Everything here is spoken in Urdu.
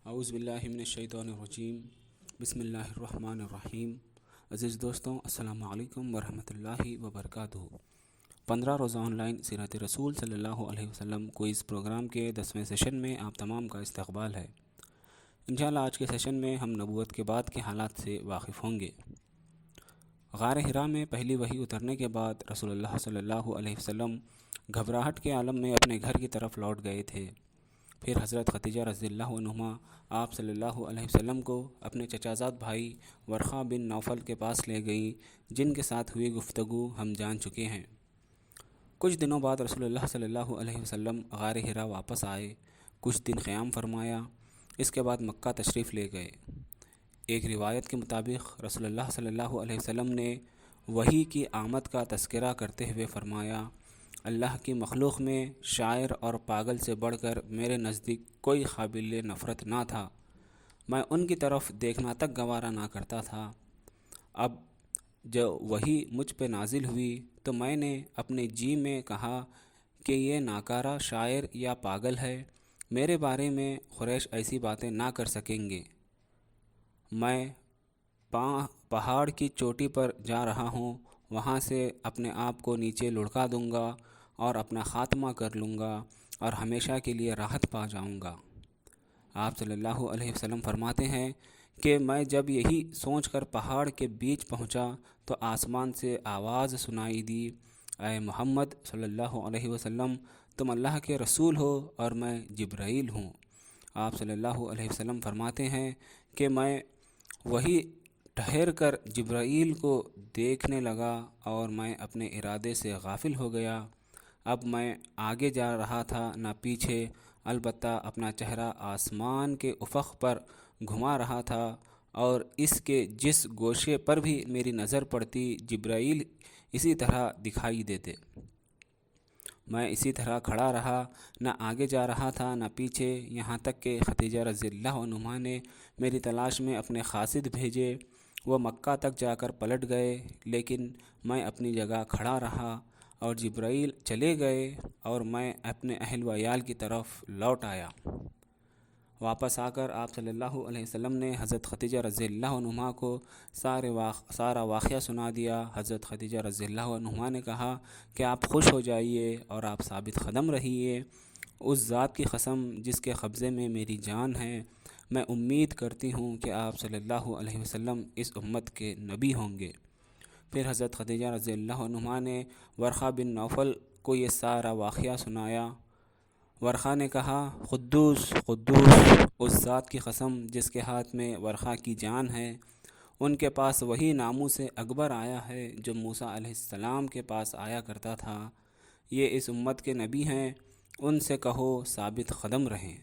اعوذ باللہ من الشیطان الرجیم بسم اللہ الرحمن الرحیم۔ عزیز دوستوں، السلام علیکم ورحمۃ اللہ وبرکاتہ۔ 15 روزہ آن لائن سیرت رسول صلی اللہ علیہ وسلم کو اس پروگرام کے 10ویں سیشن میں آپ تمام کا استقبال ہے۔ انشاءاللہ آج کے سیشن میں ہم نبوت کے بعد کے حالات سے واقف ہوں گے۔ غار حرا میں پہلی وحی اترنے کے بعد رسول اللہ صلی اللہ علیہ وسلم گھبراہٹ کے عالم میں اپنے گھر کی طرف لوٹ گئے تھے۔ پھر حضرت خدیجہ رضی اللہ عنہما آپ صلی اللہ علیہ وسلم کو اپنے چچا زاد بھائی ورقہ بن نوفل کے پاس لے گئیں، جن کے ساتھ ہوئی گفتگو ہم جان چکے ہیں۔ کچھ دنوں بعد رسول اللہ صلی اللہ علیہ وسلم غار حرا واپس آئے، کچھ دن قیام فرمایا، اس کے بعد مکہ تشریف لے گئے۔ ایک روایت کے مطابق رسول اللہ صلی اللہ علیہ وسلم نے وحی کی آمد کا تذکرہ کرتے ہوئے فرمایا، اللہ کی مخلوق میں شاعر اور پاگل سے بڑھ کر میرے نزدیک کوئی قابل نفرت نہ تھا، میں ان کی طرف دیکھنا تک گوارا نہ کرتا تھا۔ اب جو وحی مجھ پہ نازل ہوئی تو میں نے اپنے جی میں کہا کہ یہ ناکارہ شاعر یا پاگل ہے، میرے بارے میں قریش ایسی باتیں نہ کر سکیں گے۔ میں پہاڑ کی چوٹی پر جا رہا ہوں، وہاں سے اپنے آپ کو نیچے لڑکا دوں گا اور اپنا خاتمہ کر لوں گا اور ہمیشہ کے لیے راحت پا جاؤں گا۔ آپ صلی اللہ علیہ وسلم فرماتے ہیں کہ میں جب یہی سوچ کر پہاڑ کے بیچ پہنچا تو آسمان سے آواز سنائی دی، اے محمد صلی اللہ علیہ وسلم، تم اللہ کے رسول ہو اور میں جبرائیل ہوں۔ آپ صلی اللہ علیہ وسلم فرماتے ہیں کہ میں وہی ٹھہر کر جبرائیل کو دیکھنے لگا اور میں اپنے ارادے سے غافل ہو گیا۔ اب میں آگے جا رہا تھا نہ پیچھے، البتہ اپنا چہرہ آسمان کے افق پر گھما رہا تھا اور اس کے جس گوشے پر بھی میری نظر پڑتی جبرائیل اسی طرح دکھائی دیتے۔ میں اسی طرح کھڑا رہا، نہ آگے جا رہا تھا نہ پیچھے، یہاں تک کہ خدیجہ رضی اللہ عنہا نے میری تلاش میں اپنے قاصد بھیجے۔ وہ مکہ تک جا کر پلٹ گئے، لیکن میں اپنی جگہ کھڑا رہا اور جبرائیل چلے گئے اور میں اپنے اہل و عیال کی طرف لوٹ آیا۔ واپس آ کر آپ صلی اللہ علیہ وسلم نے حضرت خدیجہ رضی اللہ عنہا کو سارا واقعہ سنا دیا۔ حضرت خدیجہ رضی اللہ عنہا نے کہا کہ آپ خوش ہو جائیے اور آپ ثابت قدم رہیے، اس ذات کی قسم جس کے قبضے میں میری جان ہے، میں امید کرتی ہوں کہ آپ صلی اللہ علیہ وسلم اس امت کے نبی ہوں گے۔ پھر حضرت خدیجہ رضی اللہ عنہا نے ورقہ بن نوفل کو یہ سارا واقعہ سنایا۔ ورقہ نے کہا، قدوس قدوس، اس ذات کی قسم جس کے ہاتھ میں ورقہ کی جان ہے، ان کے پاس وہی ناموس اکبر آیا ہے جو موسیٰ علیہ السلام کے پاس آیا کرتا تھا، یہ اس امت کے نبی ہیں، ان سے کہو ثابت قدم رہیں۔